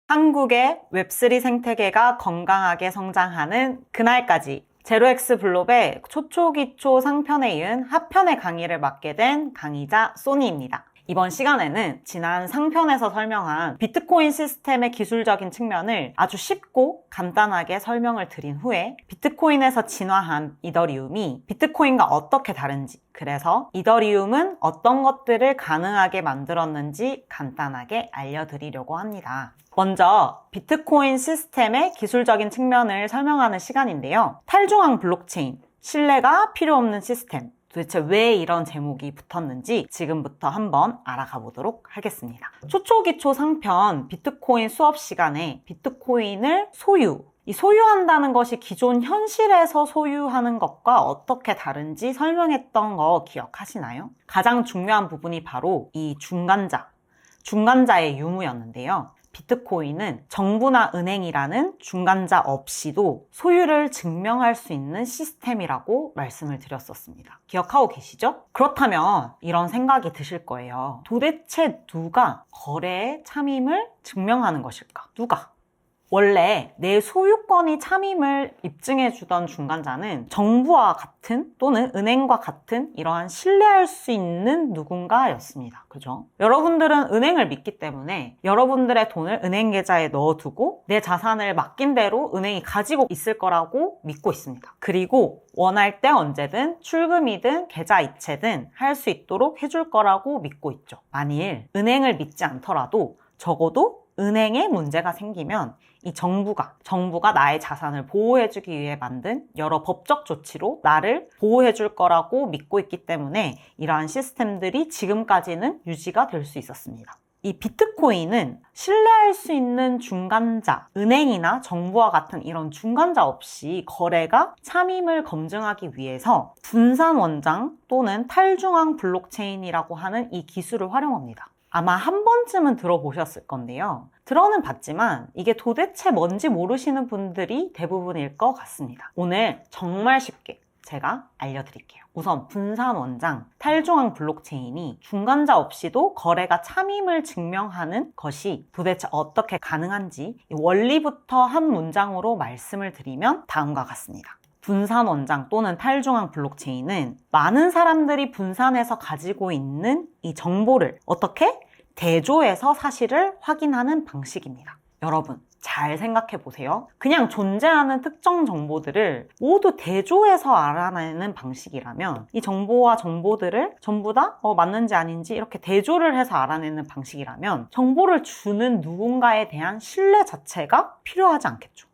한국의 웹3 생태계가 건강하게 성장하는 그날까지 제로엑스 블롭의 초초기초 상편에 이은 하편의 강의를 맡게 된 강의자 소니입니다. 이번 시간에는 지난 상편에서 설명한 비트코인 시스템의 기술적인 측면을 아주 쉽고 간단하게 설명을 드린 후에 비트코인에서 진화한 이더리움이 비트코인과 어떻게 다른지, 그래서 이더리움은 어떤 것들을 가능하게 만들었는지 간단하게 알려드리려고 합니다. 먼저 비트코인 시스템의 기술적인 측면을 설명하는 시간인데요. 탈중앙 블록체인, 신뢰가 필요 없는 시스템, 도대체 왜 이런 제목이 붙었는지 지금부터 한번 알아가 보도록 하겠습니다. 초초기초 상편 비트코인 수업 시간에 비트코인을 소유한다는 것이 기존 현실에서 소유하는 것과 어떻게 다른지 설명했던 거 기억하시나요? 가장 중요한 부분이 바로 이 중간자의 유무였는데요. 비트코인은 정부나 은행이라는 중간자 없이도 소유를 증명할 수 있는 시스템이라고 말씀을 드렸었습니다. 기억하고 계시죠? 그렇다면 이런 생각이 드실 거예요. 도대체 누가 거래의 참임을 증명하는 것일까? 누가? 원래 내 소유권이 참임을 입증해주던 중간자는 정부와 같은 또는 은행과 같은 이러한 신뢰할 수 있는 누군가였습니다. 그죠? 여러분들은 은행을 믿기 때문에 여러분들의 돈을 은행 계좌에 넣어두고 내 자산을 맡긴 대로 은행이 가지고 있을 거라고 믿고 있습니다. 그리고 원할 때 언제든 출금이든 계좌 이체든 할 수 있도록 해줄 거라고 믿고 있죠. 만일 은행을 믿지 않더라도 적어도 은행에 문제가 생기면 이 정부가 나의 자산을 보호해주기 위해 만든 여러 법적 조치로 나를 보호해줄 거라고 믿고 있기 때문에 이러한 시스템들이 지금까지는 유지가 될 수 있었습니다. 이 비트코인은 신뢰할 수 있는 중간자, 은행이나 정부와 같은 이런 중간자 없이 거래가 참임을 검증하기 위해서 분산 원장 또는 탈중앙 블록체인이라고 하는 이 기술을 활용합니다. 아마 한 번쯤은 들어보셨을 건데요. 들어는 봤지만 이게 도대체 뭔지 모르시는 분들이 대부분일 것 같습니다. 오늘 정말 쉽게 제가 알려드릴게요. 우선 분산 원장, 탈중앙 블록체인이 중간자 없이도 거래가 참임을 증명하는 것이 도대체 어떻게 가능한지 원리부터 한 문장으로 말씀을 드리면 다음과 같습니다. 분산 원장 또는 탈중앙 블록체인은 많은 사람들이 분산해서 가지고 있는 이 정보를 어떻게 대조해서 사실을 확인하는 방식입니다. 여러분, 잘 생각해 보세요. 그냥 존재하는 특정 정보들을 모두 대조해서 알아내는 방식이라면 이 정보와 정보들을 전부 다 맞는지 아닌지 이렇게 대조를 해서 알아내는 방식이라면 정보를 주는 누군가에 대한 신뢰 자체가 필요하지 않겠죠.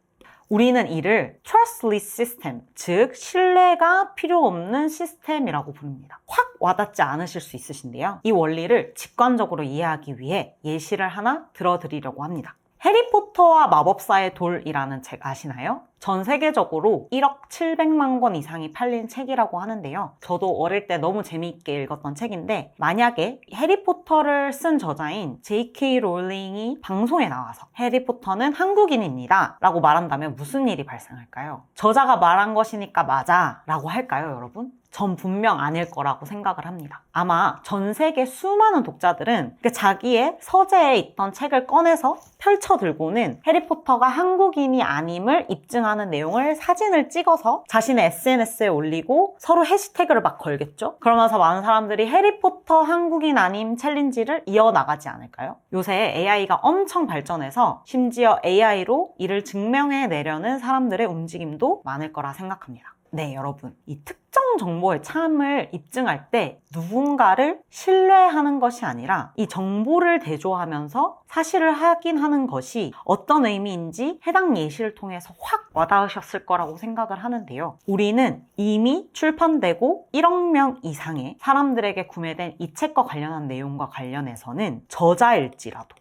우리는 이를 trustless system, 즉 신뢰가 필요 없는 시스템이라고 부릅니다. 확 와닿지 않으실 수 있으신데요. 이 원리를 직관적으로 이해하기 위해 예시를 하나 들어드리려고 합니다. 해리포터와 마법사의 돌이라는 책 아시나요? 전 세계적으로 1억 700만 권 이상이 팔린 책이라고 하는데요. 저도 어릴 때 너무 재미있게 읽었던 책인데 만약에 해리포터를 쓴 저자인 J.K. 롤링이 방송에 나와서 해리포터는 한국인입니다 라고 말한다면 무슨 일이 발생할까요? 저자가 말한 것이니까 맞아 라고 할까요, 여러분? 전 분명 아닐 거라고 생각을 합니다. 아마 전 세계 수많은 독자들은 자기의 서재에 있던 책을 꺼내서 펼쳐 들고는 해리포터가 한국인이 아님을 입증하는 내용을 사진을 찍어서 자신의 SNS에 올리고 서로 해시태그를 막 걸겠죠? 그러면서 많은 사람들이 해리포터 한국인 아님 챌린지를 이어나가지 않을까요? 요새 AI가 엄청 발전해서 심지어 AI로 이를 증명해내려는 사람들의 움직임도 많을 거라 생각합니다. 네, 여러분. 이 특정 정보의 참을 입증할 때 누군가를 신뢰하는 것이 아니라 이 정보를 대조하면서 사실을 확인하는 것이 어떤 의미인지 해당 예시를 통해서 확 와닿으셨을 거라고 생각을 하는데요. 우리는 이미 출판되고 1억 명 이상의 사람들에게 구매된 이 책과 관련한 내용과 관련해서는 저자일지라도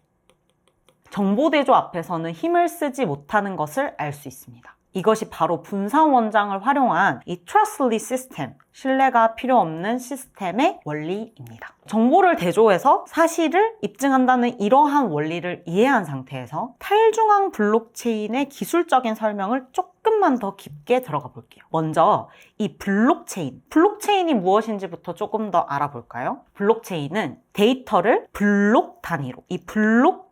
정보 대조 앞에서는 힘을 쓰지 못하는 것을 알 수 있습니다. 이것이 바로 분산 원장을 활용한 이 trustless system, 신뢰가 필요 없는 시스템의 원리입니다. 정보를 대조해서 사실을 입증한다는 이러한 원리를 이해한 상태에서 탈중앙 블록체인의 기술적인 설명을 조금만 더 깊게 들어가 볼게요. 먼저 이 블록체인이 무엇인지부터 조금 더 알아볼까요? 블록체인은 데이터를 블록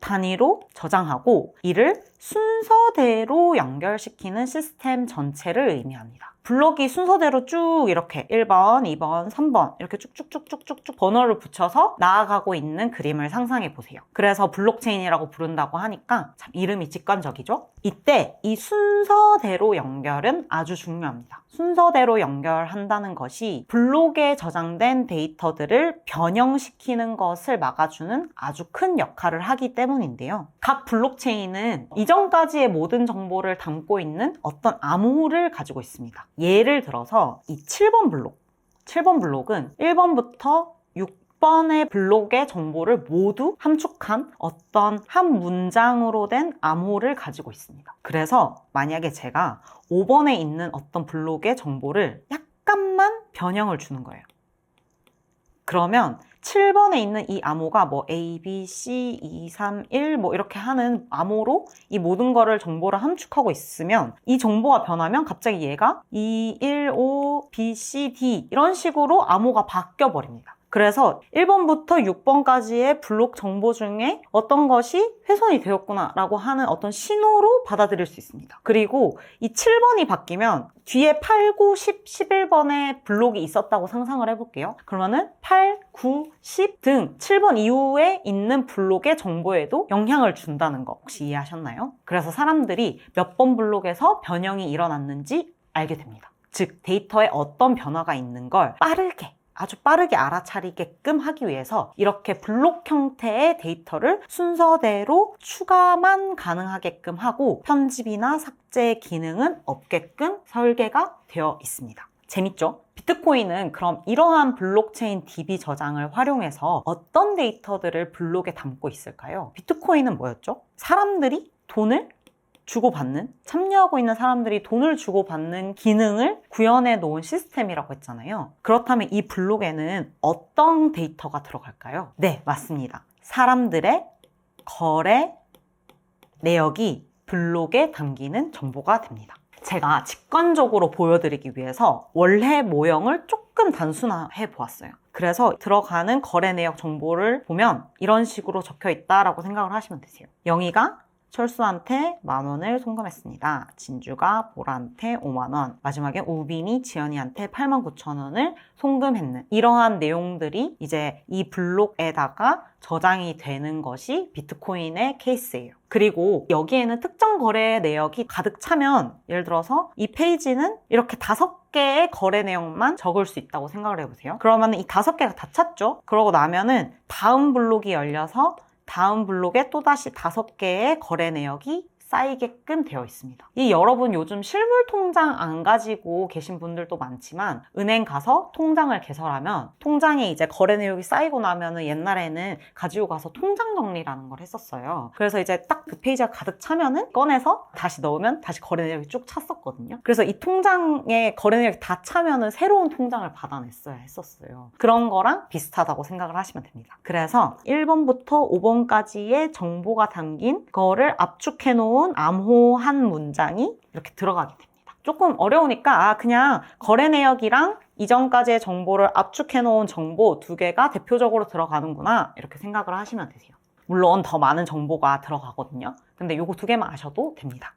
단위로 저장하고 이를 순서대로 연결시키는 시스템 전체를 의미합니다. 블록이 순서대로 쭉 이렇게 1번, 2번, 3번 이렇게 쭉쭉쭉쭉쭉 번호를 붙여서 나아가고 있는 그림을 상상해 보세요. 그래서 블록체인이라고 부른다고 하니까 참 이름이 직관적이죠? 이때 이 순서대로 연결은 아주 중요합니다. 순서대로 연결한다는 것이 블록에 저장된 데이터들을 변형시키는 것을 막아주는 아주 큰 역할을 하기 때문인데요. 각 블록체인은 이전까지의 모든 정보를 담고 있는 어떤 암호를 가지고 있습니다. 예를 들어서 이 7번 블록은 1번부터 6번의 블록의 정보를 모두 함축한 어떤 한 문장으로 된 암호를 가지고 있습니다. 그래서 만약에 제가 5번에 있는 어떤 블록의 정보를 약간만 변형을 주는 거예요. 그러면 7번에 있는 이 암호가 뭐 A, B, C, 2, 3, 1 뭐 이렇게 하는 암호로 이 모든 거를 정보를 함축하고 있으면 이 정보가 변하면 갑자기 얘가 2, 1, 5, B, C, D 이런 식으로 암호가 바뀌어 버립니다. 그래서 1번부터 6번까지의 블록 정보 중에 어떤 것이 훼손이 되었구나 라고 하는 어떤 신호로 받아들일 수 있습니다. 그리고 이 7번이 바뀌면 뒤에 8, 9, 10, 11번의 블록이 있었다고 상상을 해볼게요. 그러면은 8, 9, 10 등 7번 이후에 있는 블록의 정보에도 영향을 준다는 거 혹시 이해하셨나요? 그래서 사람들이 몇 번 블록에서 변형이 일어났는지 알게 됩니다. 즉 데이터에 어떤 변화가 있는 걸 아주 빠르게 알아차리게끔 하기 위해서 이렇게 블록 형태의 데이터를 순서대로 추가만 가능하게끔 하고 편집이나 삭제 기능은 없게끔 설계가 되어 있습니다. 재밌죠? 비트코인은 그럼 이러한 블록체인 DB 저장을 활용해서 어떤 데이터들을 블록에 담고 있을까요? 비트코인은 뭐였죠? 사람들이 돈을 참여하고 있는 사람들이 돈을 주고받는 기능을 구현해 놓은 시스템이라고 했잖아요. 그렇다면 이 블록에는 어떤 데이터가 들어갈까요? 네, 맞습니다. 사람들의 거래 내역이 블록에 담기는 정보가 됩니다. 제가 직관적으로 보여드리기 위해서 원래 모형을 조금 단순화해 보았어요. 그래서 들어가는 거래 내역 정보를 보면 이런 식으로 적혀 있다라고 생각을 하시면 되세요. 영희가 철수한테 10,000원을 송금했습니다. 진주가 보라한테 50,000원, 마지막에 우빈이 지연이한테 89,000원을 송금했는 이러한 내용들이 이제 이 블록에다가 저장이 되는 것이 비트코인의 케이스예요. 그리고 여기에는 특정 거래 내역이 가득 차면 예를 들어서 이 페이지는 이렇게 5개의 거래 내역만 적을 수 있다고 생각을 해보세요. 그러면 이 5개가 다 찼죠? 그러고 나면은 다음 블록이 열려서 다음 블록에 또다시 5개의 거래 내역이 쌓이게끔 되어 있습니다. 여러분 요즘 실물 통장 안 가지고 계신 분들도 많지만 은행 가서 통장을 개설하면 통장에 이제 거래 내역이 쌓이고 나면은 옛날에는 가지고 가서 통장 정리라는 걸 했었어요. 그래서 이제 딱 그 페이지가 가득 차면은 꺼내서 다시 넣으면 다시 거래 내역이 쭉 찼었거든요. 그래서 이 통장에 거래 내역이 다 차면은 새로운 통장을 받아냈어야 했었어요. 그런 거랑 비슷하다고 생각을 하시면 됩니다. 그래서 1번부터 5번까지의 정보가 담긴 거를 압축해 놓은 암호 한 문장이 이렇게 들어가게 됩니다. 조금 어려우니까 그냥 거래 내역이랑 이전까지의 정보를 압축해 놓은 정보 2개가 대표적으로 들어가는구나 이렇게 생각을 하시면 되세요. 물론 더 많은 정보가 들어가거든요. 근데 요거 2개만 아셔도 됩니다.